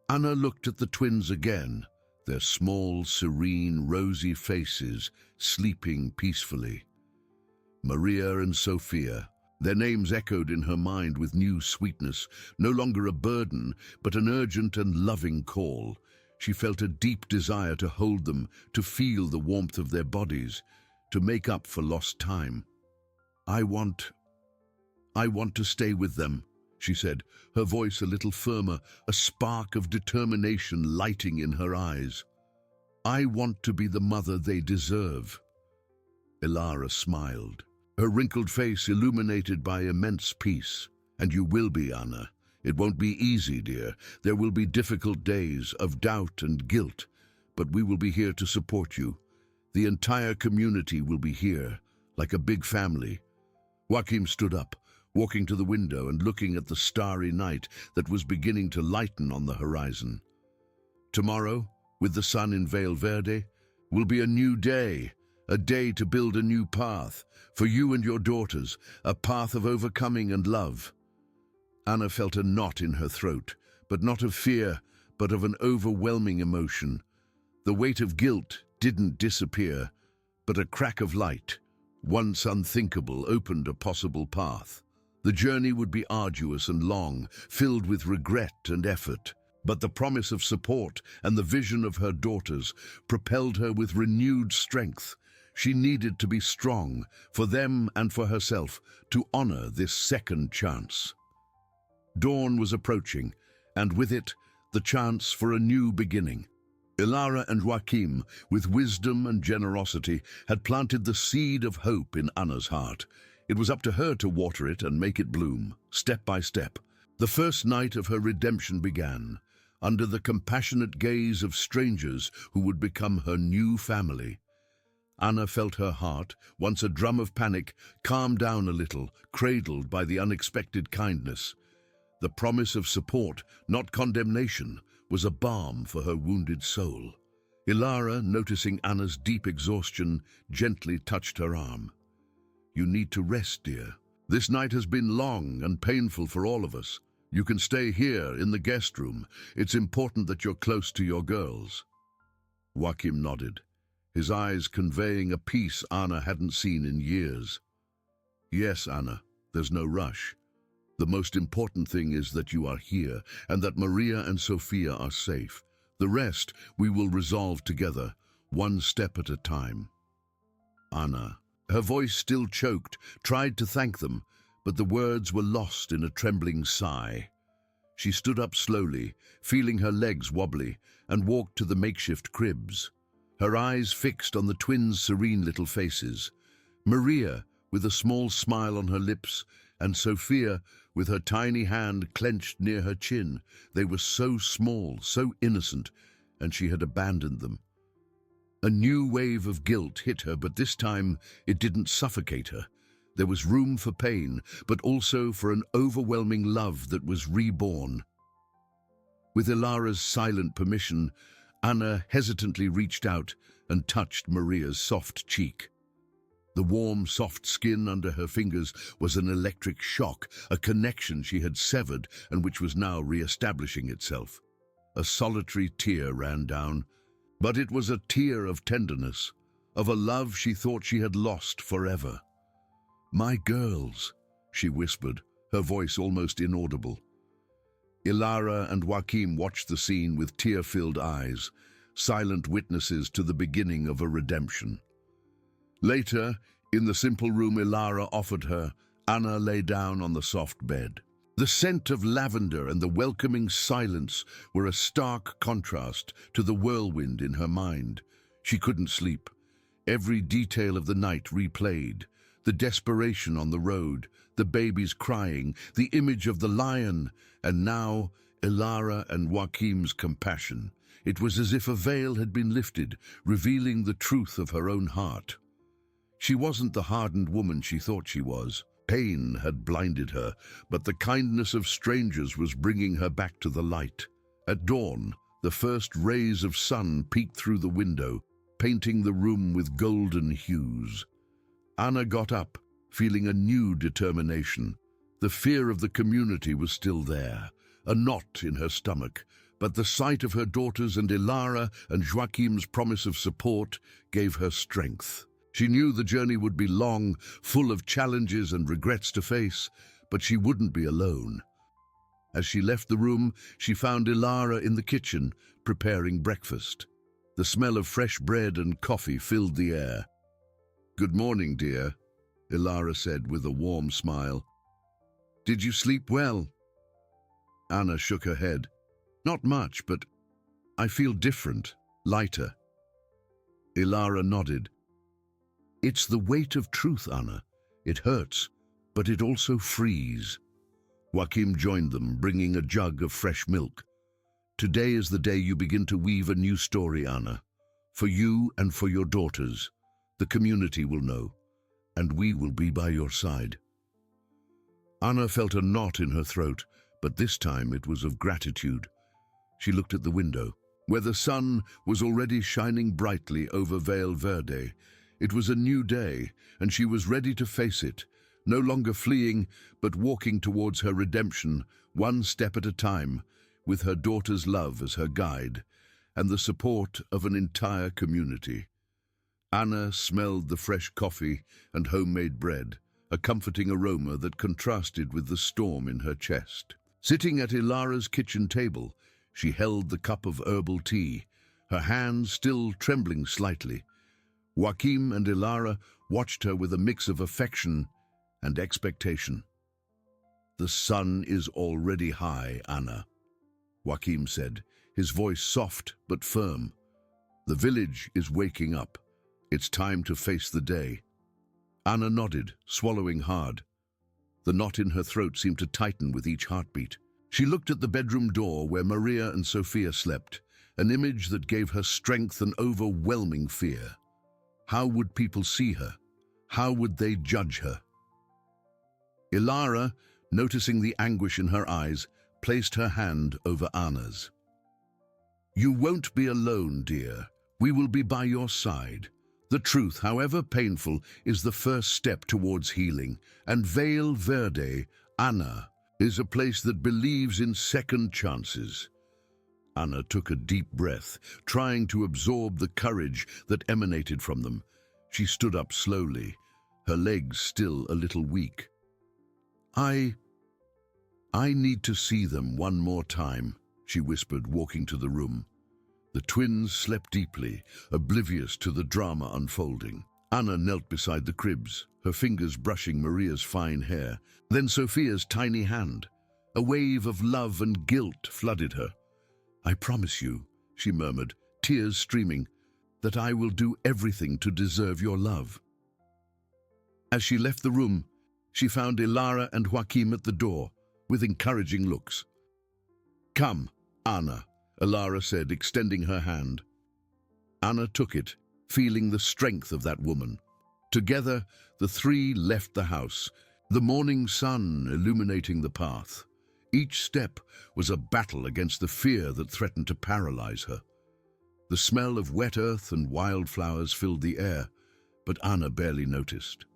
Speaker 1: Anna looked at the twins again, their small, serene, rosy faces sleeping peacefully. Maria and Sophia. Their names echoed in her mind with new sweetness, no longer a burden, but an urgent and loving call. She felt a deep desire to hold them, to feel the warmth of their bodies, to make up for lost time. I want to stay with them, she said, her voice a little firmer, a spark of determination lighting in her eyes. I want to be the mother they deserve. Ilara smiled, her wrinkled face illuminated by immense peace. And you will be, Anna. It won't be easy, dear. There will be difficult days of doubt and guilt, but we will be here to support you. The entire community will be here, like a big family. Joachim stood up, walking to the window and looking at the starry night that was beginning to lighten on the horizon. Tomorrow, with the sun in Vale Verde, will be a new day, a day to build a new path, for you and your daughters, a path of overcoming and love. Anna felt a knot in her throat, but not of fear, but of an overwhelming emotion. The weight of guilt didn't disappear, but a crack of light, once unthinkable, opened a possible path. The journey would be arduous and long, filled with regret and effort, but the promise of support and the vision of her daughters propelled her with renewed strength. She needed to be strong, for them and for herself, to honor this second chance. Dawn was approaching, and with it, the chance for a new beginning. Ilara and Joachim, with wisdom and generosity, had planted the seed of hope in Anna's heart. It was up to her to water it and make it bloom, step by step. The first night of her redemption began, under the compassionate gaze of strangers who would become her new family. Anna felt her heart, once a drum of panic, calm down a little, cradled by the unexpected kindness. The promise of support, not condemnation, was a balm for her wounded soul. Ilara, noticing Anna's deep exhaustion, gently touched her arm. You need to rest, dear. This night has been long and painful for all of us. You can stay here in the guest room. It's important that you're close to your girls. Joachim nodded, his eyes conveying a peace Anna hadn't seen in years. Yes, Anna, there's no rush. The most important thing is that you are here and that Maria and Sophia are safe. The rest we will resolve together, one step at a time. Anna, her voice still choked, tried to thank them, but the words were lost in a trembling sigh. She stood up slowly, feeling her legs wobbly, and walked to the makeshift cribs, her eyes fixed on the twins' serene little faces. Maria, with a small smile on her lips, and Sophia, with her tiny hand clenched near her chin. They were so small, so innocent, and she had abandoned them. A new wave of guilt hit her, but this time it didn't suffocate her. There was room for pain, but also for an overwhelming love that was reborn. With Ilara's silent permission, Anna hesitantly reached out and touched Maria's soft cheek. The warm, soft skin under her fingers was an electric shock, a connection she had severed and which was now re-establishing itself. A solitary tear ran down, but it was a tear of tenderness, of a love she thought she had lost forever. "My girls," she whispered, her voice almost inaudible. Ilara and Joachim watched the scene with tear-filled eyes, silent witnesses to the beginning of a redemption. Later, in the simple room Ilara offered her, Anna lay down on the soft bed. The scent of lavender and the welcoming silence were a stark contrast to the whirlwind in her mind. She couldn't sleep. Every detail of the night replayed. The desperation on the road, the babies crying, the image of the lion, and now Ilara and Joachim's compassion. It was as if a veil had been lifted, revealing the truth of her own heart. She wasn't the hardened woman she thought she was. Pain had blinded her, but the kindness of strangers was bringing her back to the light. At dawn, the first rays of sun peeked through the window, painting the room with golden hues. Anna got up, feeling a new determination. The fear of the community was still there, a knot in her stomach, but the sight of her daughters and Ilara and Joachim's promise of support gave her strength. She knew the journey would be long, full of challenges and regrets to face, but she wouldn't be alone. As she left the room, she found Ilara in the kitchen, preparing breakfast. The smell of fresh bread and coffee filled the air. "Good morning, dear," Ilara said with a warm smile. "Did you sleep well?" Anna shook her head. "Not much, but I feel different, lighter." Ilara nodded. "It's the weight of truth, Anna. It hurts, but it also frees." Joachim joined them, bringing a jug of fresh milk. "Today is the day you begin to weave a new story, Anna. For you and for your daughters. The community will know, and we will be by your side." Anna felt a knot in her throat, but this time it was of gratitude. She looked at the window, where the sun was already shining brightly over Vale Verde. It was a new day, and she was ready to face it, no longer fleeing, but walking towards her redemption, one step at a time, with her daughter's love as her guide, and the support of an entire community. Anna smelled the fresh coffee and homemade bread, a comforting aroma that contrasted with the storm in her chest. Sitting at Ilara's kitchen table, she held the cup of herbal tea, her hands still trembling slightly. Joachim and Ilara watched her with a mix of affection and expectation. "The sun is already high, Anna," Joachim said, his voice soft but firm. "The village is waking up. It's time to face the day." Anna nodded, swallowing hard. The knot in her throat seemed to tighten with each heartbeat. She looked at the bedroom door where Maria and Sophia slept, an image that gave her strength and overwhelming fear. How would people see her? How would they judge her? Ilara, noticing the anguish in her eyes, placed her hand over Anna's. "You won't be alone, dear. We will be by your side. The truth, however painful, is the first step towards healing, and Vale Verde, Anna, is a place that believes in second chances." Anna took a deep breath, trying to absorb the courage that emanated from them. She stood up slowly, her legs still a little weak. I need to see them one more time," she whispered, walking to the room. The twins slept deeply, oblivious to the drama unfolding. Anna knelt beside the cribs, her fingers brushing Maria's fine hair, then Sophia's tiny hand. A wave of love and guilt flooded her. "I promise you," she murmured, tears streaming, "that I will do everything to deserve your love." As she left the room, she found Ilara and Joachim at the door, with encouraging looks. "Come, Anna," Ilara said, extending her hand. Anna took it, feeling the strength of that woman. Together, the three left the house, the morning sun illuminating the path. Each step was a battle against the fear that threatened to paralyze her. The smell of wet earth and wildflowers filled the air, but Anna barely noticed.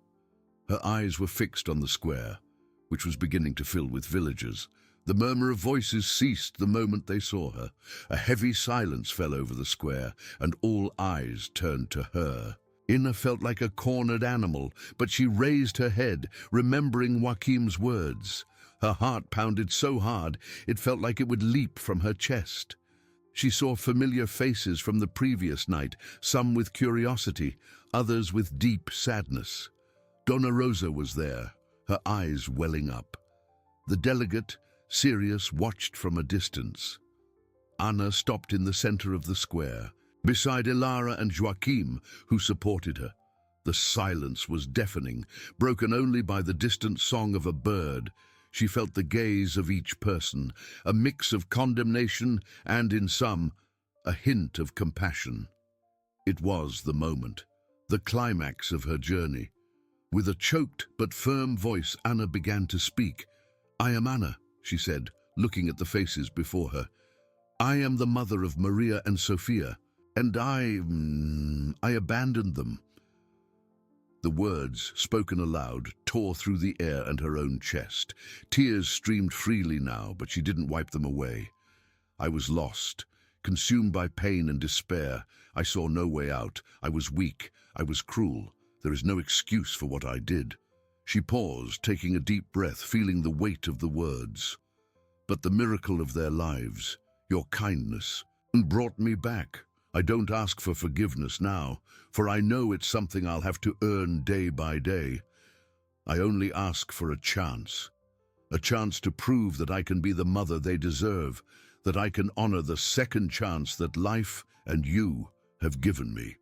Speaker 1: Her eyes were fixed on the square, which was beginning to fill with villagers. The murmur of voices ceased the moment they saw her. A heavy silence fell over the square, and all eyes turned to her. Anna felt like a cornered animal, but she raised her head, remembering Joachim's words. Her heart pounded so hard it felt like it would leap from her chest. She saw familiar faces from the previous night, some with curiosity, others with deep sadness. Donna Rosa was there, her eyes welling up. The delegate, Sirius, watched from a distance. Anna stopped in the center of the square, beside Ilara and Joachim, who supported her. The silence was deafening, broken only by the distant song of a bird. She felt the gaze of each person, a mix of condemnation and, in some, a hint of compassion. It was the moment, the climax of her journey. With a choked but firm voice, Anna began to speak. "I am Anna," she said, looking at the faces before her. "I am the mother of Maria and Sophia, and I abandoned them." The words, spoken aloud, tore through the air and her own chest. Tears streamed freely now, but she didn't wipe them away. "I was lost, consumed by pain and despair. I saw no way out. I was weak. I was cruel. There is no excuse for what I did. She paused, taking a deep breath, feeling the weight of the words. But the miracle of their lives, your kindness, brought me back. I don't ask for forgiveness now, for I know it's something I'll have to earn day by day. I only ask for a chance to prove that I can be the mother they deserve, that I can honor the second chance that life and you have given me.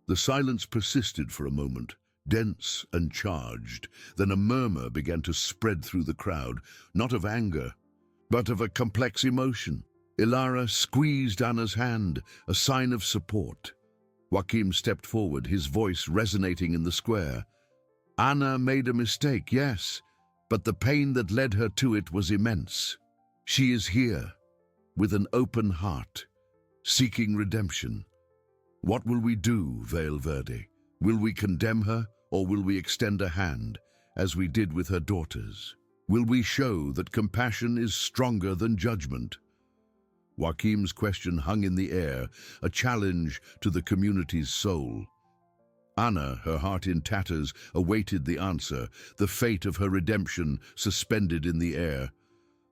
Speaker 1: The silence persisted for a moment, dense and charged. Then a murmur began to spread through the crowd, not of anger, but of a complex emotion. Ilara squeezed Anna's hand, a sign of support. Joachim stepped forward, his voice resonating in the square. Anna made a mistake, yes, but the pain that led her to it was immense. She is here, with an open heart, seeking redemption. What will we do, Vale Verde? Will we condemn her, or will we extend a hand, as we did with her daughters? Will we show that compassion is stronger than judgment? Joachim's question hung in the air, a challenge to the community's soul. Anna, her heart in tatters, awaited the answer, the fate of her redemption suspended in the air.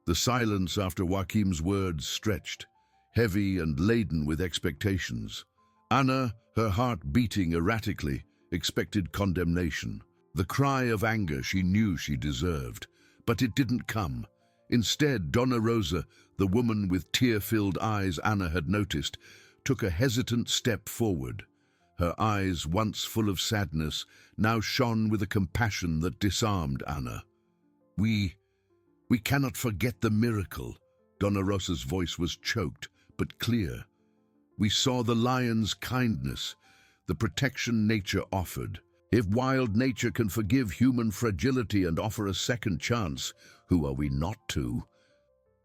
Speaker 1: The silence after Joachim's words stretched, heavy and laden with expectations. Anna, her heart beating erratically, expected condemnation. The cry of anger she knew she deserved, but it didn't come. Instead, Donna Rosa, the woman with tear-filled eyes Anna had noticed, took a hesitant step forward. Her eyes, once full of sadness, now shone with a compassion that disarmed Anna. We cannot forget the miracle." Donna Rosa's voice was choked, but clear. "We saw the lion's kindness, the protection nature offered. If wild nature can forgive human fragility and offer a second chance, who are we not to?"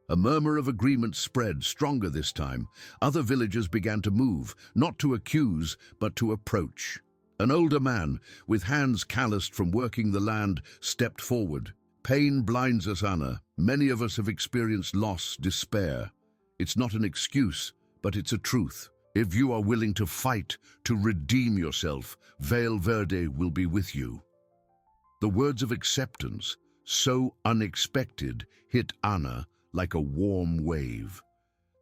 Speaker 1: A murmur of agreement spread, stronger this time. Other villagers began to move, not to accuse, but to approach. An older man, with hands calloused from working the land, stepped forward. "Pain blinds us, Anna. Many of us have experienced loss, despair. It's not an excuse, but it's a truth. If you are willing to fight, to redeem yourself, Vale Verde will be with you." The words of acceptance, so unexpected, hit Anna like a warm wave.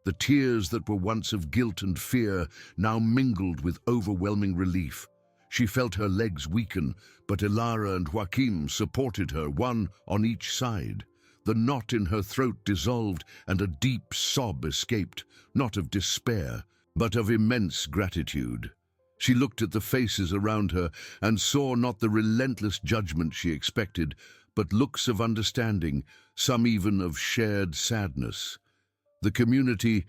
Speaker 1: The tears that were once of guilt and fear now mingled with overwhelming relief. She felt her legs weaken, but Ilara and Joachim supported her, one on each side. The knot in her throat dissolved, and a deep sob escaped, not of despair, but of immense gratitude. She looked at the faces around her and saw not the relentless judgment she expected, but looks of understanding, some even of shared sadness. The community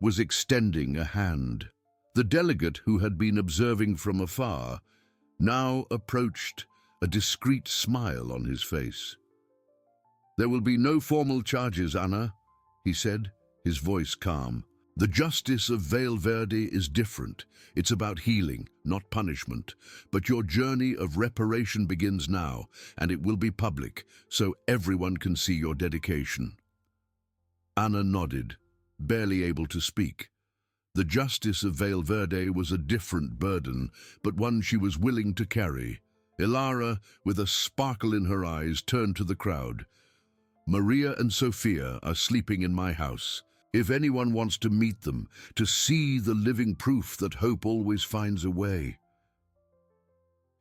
Speaker 1: was extending a hand. The delegate, who had been observing from afar, now approached, a discreet smile on his face. "There will be no formal charges, Anna," he said, his voice calm. "The justice of Vale Verde is different. It's about healing, not punishment. But your journey of reparation begins now, and it will be public, so everyone can see your dedication." Anna nodded, barely able to speak. The justice of Vale Verde was a different burden, but one she was willing to carry. Ilara, with a sparkle in her eyes, turned to the crowd. "Maria and Sophia are sleeping in my house. If anyone wants to meet them, to see the living proof that hope always finds a way."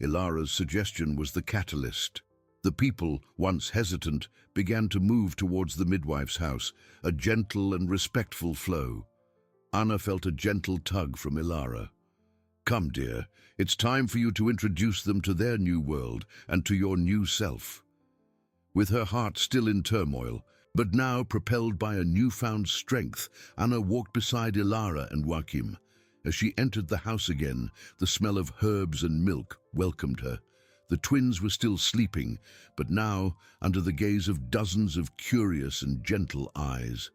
Speaker 1: Ilara's suggestion was the catalyst. The people, once hesitant, began to move towards the midwife's house, a gentle and respectful flow. Anna felt a gentle tug from Ilara. "Come, dear, it's time for you to introduce them to their new world and to your new self." With her heart still in turmoil, but now propelled by a newfound strength, Anna walked beside Ilara and Joachim. As she entered the house again, the smell of herbs and milk welcomed her. The twins were still sleeping, but now under the gaze of dozens of curious and gentle eyes.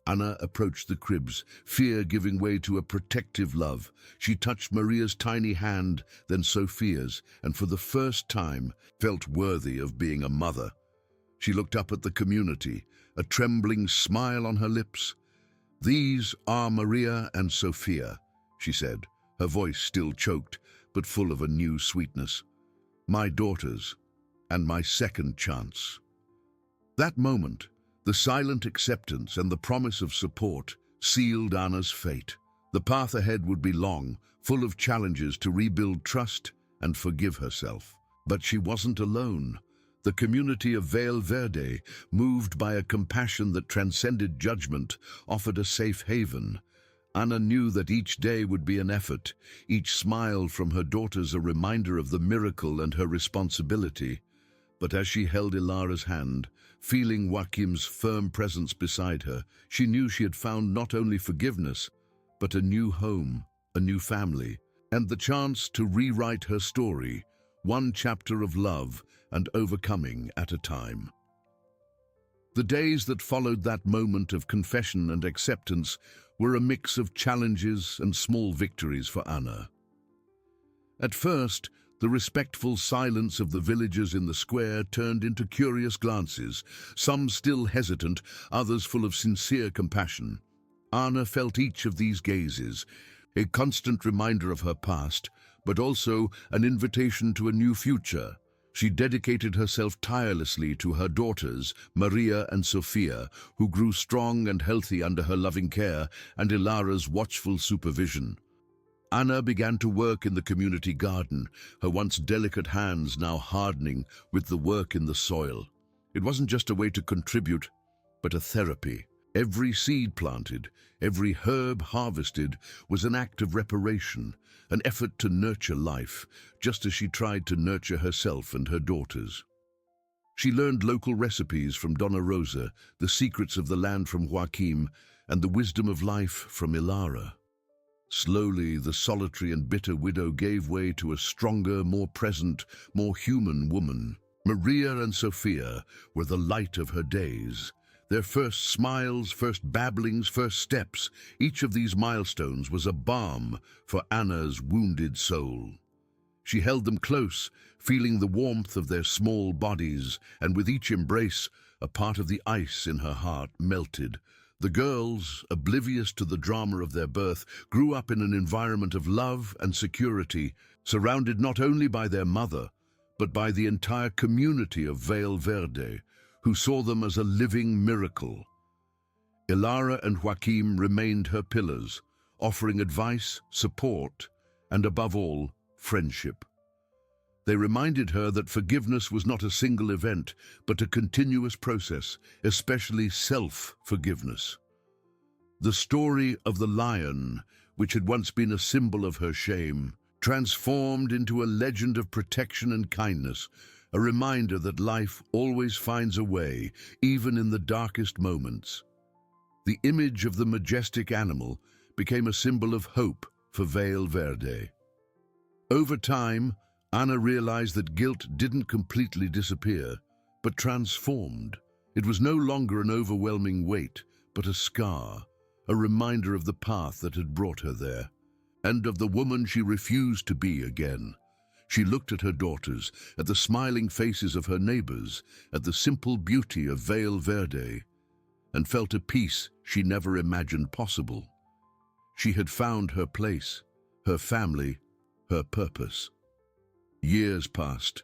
Speaker 1: Anna approached the cribs, fear giving way to a protective love. She touched Maria's tiny hand, then Sophia's, and for the first time felt worthy of being a mother. She looked up at the community, a trembling smile on her lips. "These are Maria and Sophia," she said, her voice still choked, but full of a new sweetness. My daughters, and my second chance. That moment, the silent acceptance and the promise of support, sealed Anna's fate. The path ahead would be long, full of challenges to rebuild trust and forgive herself. But she wasn't alone. The community of Vale Verde, moved by a compassion that transcended judgment, offered a safe haven. Anna knew that each day would be an effort, each smile from her daughters a reminder of the miracle and her responsibility. But as she held Ilara's hand, feeling Joachim's firm presence beside her, she knew she had found not only forgiveness, but a new home, a new family, and the chance to rewrite her story, one chapter of love and overcoming at a time. The days that followed that moment of confession and acceptance were a mix of challenges and small victories for Anna. At first, the respectful silence of the villagers in the square turned into curious glances, some still hesitant, others full of sincere compassion. Anna felt each of these gazes, a constant reminder of her past, but also an invitation to a new future. She dedicated herself tirelessly to her daughters, Maria and Sofia, who grew strong and healthy under her loving care and Ilara's watchful supervision. Anna began to work in the community garden, her once delicate hands now hardening with the work in the soil. It wasn't just a way to contribute, but a therapy. Every seed planted, every herb harvested was an act of reparation, an effort to nurture life, just as she tried to nurture herself and her daughters. She learned local recipes from Donna Rosa, the secrets of the land from Joachim, and the wisdom of life from Ilara. Slowly, the solitary and bitter widow gave way to a stronger, more present, more human woman. Maria and Sofia were the light of her days. Their first smiles, first babblings, first steps, each of these milestones was a balm for Anna's wounded soul. She held them close, feeling the warmth of their small bodies, and with each embrace, a part of the ice in her heart melted. The girls, oblivious to the drama of their birth, grew up in an environment of love and security, surrounded not only by their mother, but by the entire community of Vale Verde, who saw them as a living miracle. Ilara and Joachim remained her pillars, offering advice, support, and above all, friendship. They reminded her that forgiveness was not a single event, but a continuous process, especially self-forgiveness. The story of the lion, which had once been a symbol of her shame, transformed into a legend of protection and kindness, a reminder that life always finds a way, even in the darkest moments. The image of the majestic animal became a symbol of hope for Vale Verde. Over time, Anna realized that guilt didn't completely disappear, but transformed. It was no longer an overwhelming weight, but a scar, a reminder of the path that had brought her there, and of the woman she refused to be again. She looked at her daughters, at the smiling faces of her neighbors, at the simple beauty of Vale Verde, and felt a peace she never imagined possible. She had found her place, her family, her purpose. Years passed.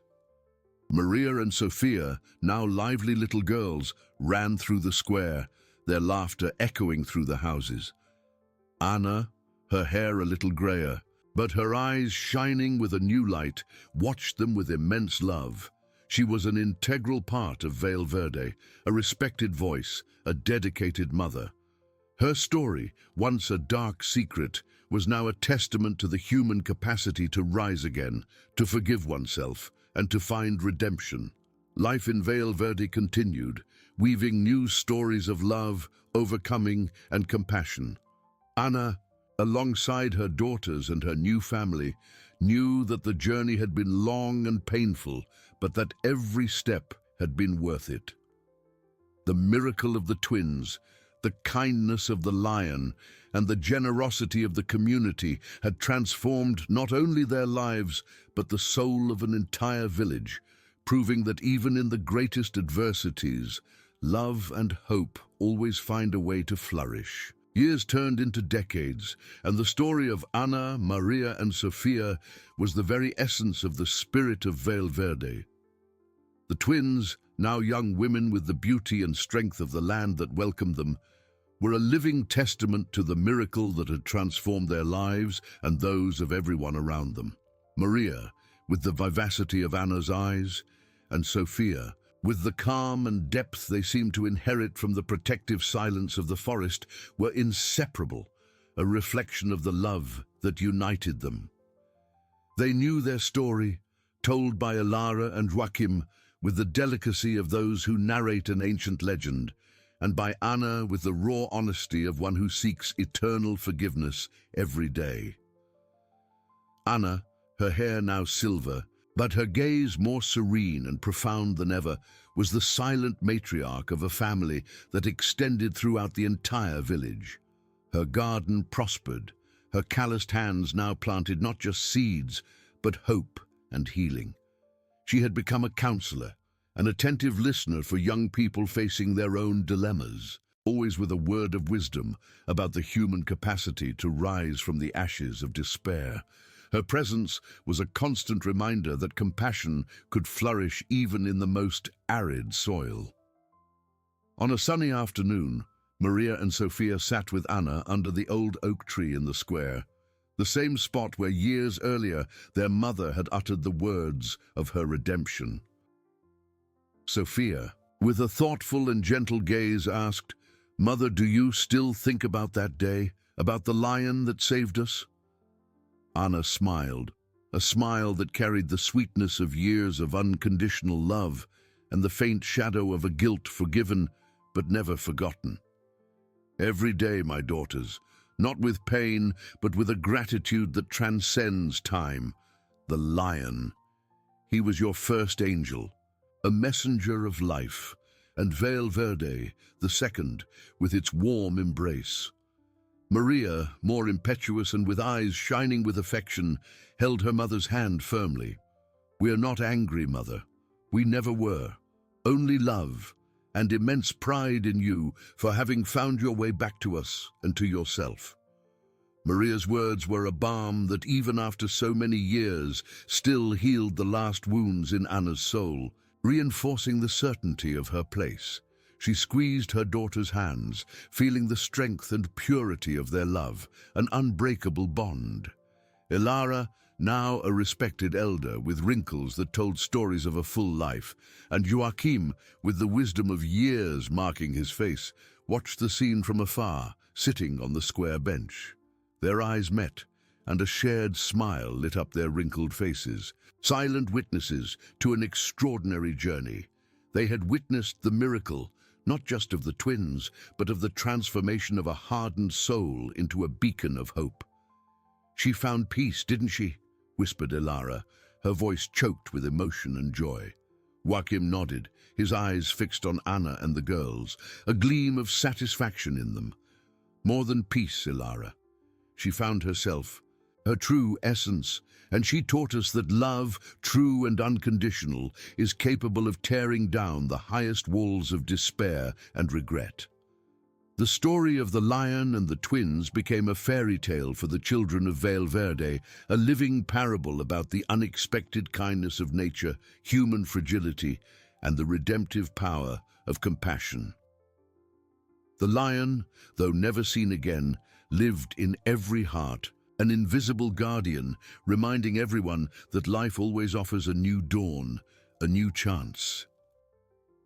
Speaker 1: Maria and Sofia, now lively little girls, ran through the square, their laughter echoing through the houses. Anna, her hair a little grayer, but her eyes shining with a new light, watched them with immense love. She was an integral part of Vale Verde, a respected voice, a dedicated mother. Her story, once a dark secret, was now a testament to the human capacity to rise again, to forgive oneself, and to find redemption. Life in Vale Verde continued, weaving new stories of love, overcoming, and compassion. Anna, alongside her daughters and her new family, knew that the journey had been long and painful, but that every step had been worth it. The miracle of the twins, the kindness of the lion, and the generosity of the community had transformed not only their lives, but the soul of an entire village, proving that even in the greatest adversities, love and hope always find a way to flourish. Years turned into decades, and the story of Anna, Maria, and Sofia was the very essence of the spirit of Vale Verde. The twins, now young women with the beauty and strength of the land that welcomed them, were a living testament to the miracle that had transformed their lives and those of everyone around them. Maria, with the vivacity of Anna's eyes, and Sofia, with the calm and depth they seemed to inherit from the protective silence of the forest, were inseparable, a reflection of the love that united them. They knew their story, told by Elara and Joachim with the delicacy of those who narrate an ancient legend, and by Anna with the raw honesty of one who seeks eternal forgiveness every day. Anna, her hair now silver, but her gaze more serene and profound than ever, was the silent matriarch of a family that extended throughout the entire village. Her garden prospered, her calloused hands now planted not just seeds, but hope and healing. She had become a counselor, an attentive listener for young people facing their own dilemmas, always with a word of wisdom about the human capacity to rise from the ashes of despair. Her presence was a constant reminder that compassion could flourish even in the most arid soil. On a sunny afternoon, Maria and Sofia sat with Anna under the old oak tree in the square, the same spot where years earlier their mother had uttered the words of her redemption. Sofia, with a thoughtful and gentle gaze, asked, "Mother, do you still think about that day, about the lion that saved us?" Anna smiled, a smile that carried the sweetness of years of unconditional love and the faint shadow of a guilt forgiven but never forgotten. "Every day, my daughters, not with pain, but with a gratitude that transcends time. The lion. He was your first angel, a messenger of life, and Vale Verde, the second, with its warm embrace." Maria, more impetuous and with eyes shining with affection, held her mother's hand firmly. "We are not angry, Mother. We never were. Only love, and immense pride in you for having found your way back to us and to yourself." Maria's words were a balm that, even after so many years, still healed the last wounds in Anna's soul, reinforcing the certainty of her place. She squeezed her daughter's hands, feeling the strength and purity of their love, an unbreakable bond. Elara, now a respected elder with wrinkles that told stories of a full life, and Joachim, with the wisdom of years marking his face, watched the scene from afar, sitting on the square bench. Their eyes met, and a shared smile lit up their wrinkled faces, silent witnesses to an extraordinary journey. They had witnessed the miracle, not just of the twins, but of the transformation of a hardened soul into a beacon of hope. "She found peace, didn't she?" whispered Elara, her voice choked with emotion and joy. Joachim nodded, his eyes fixed on Anna and the girls, a gleam of satisfaction in them. "More than peace, Elara. She found herself, her true essence, and she taught us that love, true and unconditional, is capable of tearing down the highest walls of despair and regret." The story of the lion and the twins became a fairy tale for the children of Vale Verde, a living parable about the unexpected kindness of nature, human fragility, and the redemptive power of compassion. The lion, though never seen again, lived in every heart, an invisible guardian, reminding everyone that life always offers a new dawn, a new chance.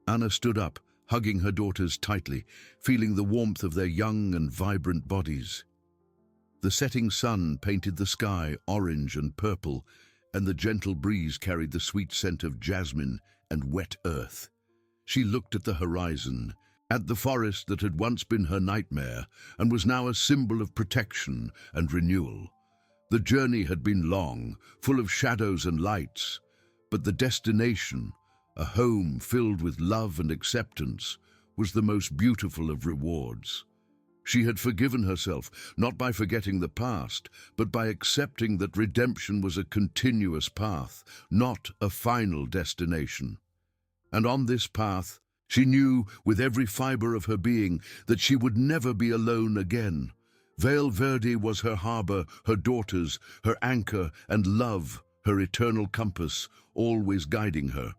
Speaker 1: Anna stood up, hugging her daughters tightly, feeling the warmth of their young and vibrant bodies. The setting sun painted the sky orange and purple, and the gentle breeze carried the sweet scent of jasmine and wet earth. She looked at the horizon, at the forest that had once been her nightmare and was now a symbol of protection and renewal. The journey had been long, full of shadows and lights, but the destination, a home filled with love and acceptance, was the most beautiful of rewards. She had forgiven herself, not by forgetting the past, but by accepting that redemption was a continuous path, not a final destination. And on this path, She knew with every fibre of her being that she would never be alone again. Vale Verde was her harbour, her daughters, her anchor and love, her eternal compass, always guiding her.